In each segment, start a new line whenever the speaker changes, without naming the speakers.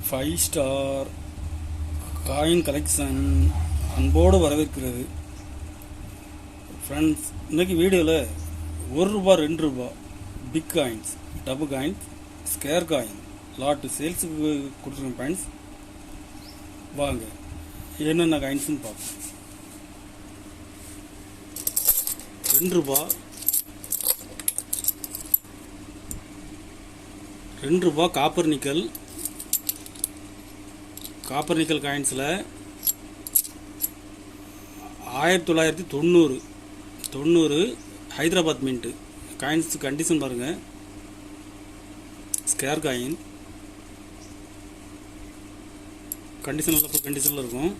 Five star coin collection அன்போடு வரவேற்கிறது. Friends, இன்றைக்கி வீடியோவில் ₹1 ₹2 பிக் காயின்ஸ், டபு காயின்ஸ், ஸ்கேர் காயின் லாட்டு சேல்ஸுக்கு கொடுத்துருக்கோம். ஃப்ரெண்ட்ஸ், வாங்க என்னென்ன காயின்ஸ்னு பார்ப்போம். ₹2 காப்பர் நிக்கல் காயின்ஸில் 1990 ஹைதராபாத் மின்ட்டு காயின்ஸ் கண்டிஷன் பாருங்கள். ஸ்கேர் காயின் கண்டிஷன் நல்ல ஃபுல் கண்டிஷனில் இருக்கும்.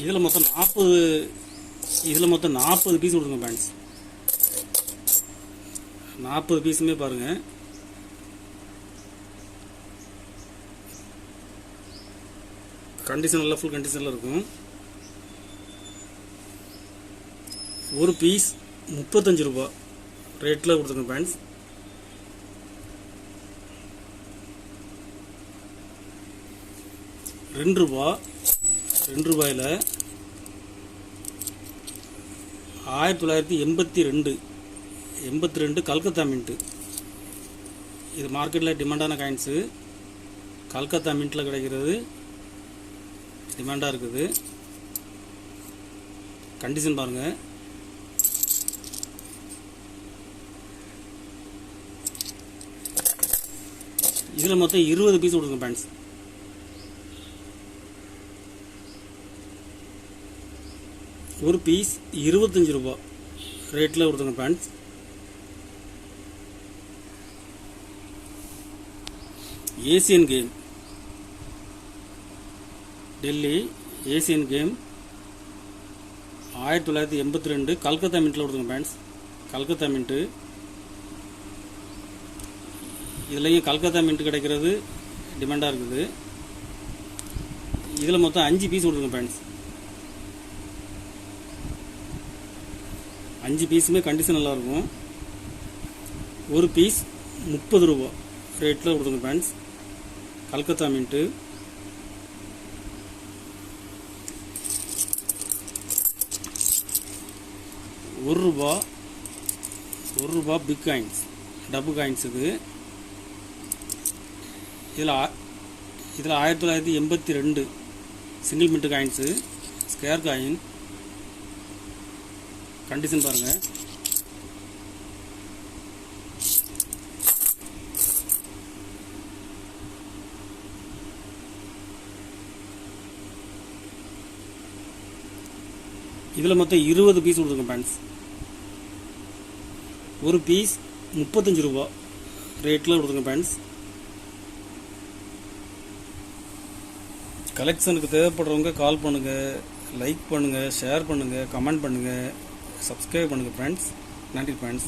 இதில் மொத்தம் 40 பீஸ் கொடுங்க ஃப்ரெண்ட்ஸ். 40 பீஸுமே பாருங்கள். கண்டிஷன் நல்லா ஃபுல் கண்டிஷனில் இருக்கும். ஒரு பீஸ் ₹35 ரேட்டில் கொடுத்துருங்க ஃப்ரெண்ட்ஸ். ₹2 1982 கல்கத்தா மின்ட்டு. இது மார்க்கெட்டில் டிமாண்டான காயின்ஸு. கல்கத்தா மின்ட்டில் கிடைக்கிறது, டிமாண்டாக இருக்குது. கண்டிஷன் பாருங்கள். இதில் மொத்தம் 20 பீஸ் கொடுங்க ஃப்ரெண்ட்ஸ். ஒரு பீஸ் ₹25 ரேட்டில் கொடுத்துங்க friends. Asian game, Delhi Asian game 1982 Calcutta மின்ட்டில் கொடுத்துங்க ஃப்ரெண்ட்ஸ். கல்கத்தா மின்ட்டு. இதுலேயும் கல்கத்தா மின்ட்டு கிடைக்கிறது டிமாண்டாக இருக்குது. இதில் மொத்தம் 5 பீஸ் கொடுத்துங்க ஃப்ரெண்ட்ஸ். 5 பீஸுமே கண்டிஷன் நல்லாயிருக்கும். ஒரு பீஸ் ₹30 ரேட்டில் கொடுத்துங்க friends. Calcutta mint. ₹1 big coins, டபு காயின்ஸ். இதில் 1982 single mint coins. Square coin condition பாருங்கள். இதில் மொத்தம் 20 பீஸ் கொடுத்துருங்க ஃப்ரெண்ட்ஸ். ஒரு பீஸ் ₹35 ரேட்டில் கொடுத்துருங்க ஃப்ரெண்ட்ஸ். கலெக்ஷனுக்கு தேவைப்படுறவங்க கால் பண்ணுங்கள், லைக் பண்ணுங்கள், ஷேர் பண்ணுங்கள், கமெண்ட் பண்ணுங்கள், சப்ஸ்கிரைப் பண்ணுங்கள் ஃப்ரெண்ட்ஸ். நன்றி ஃப்ரெண்ட்ஸ்.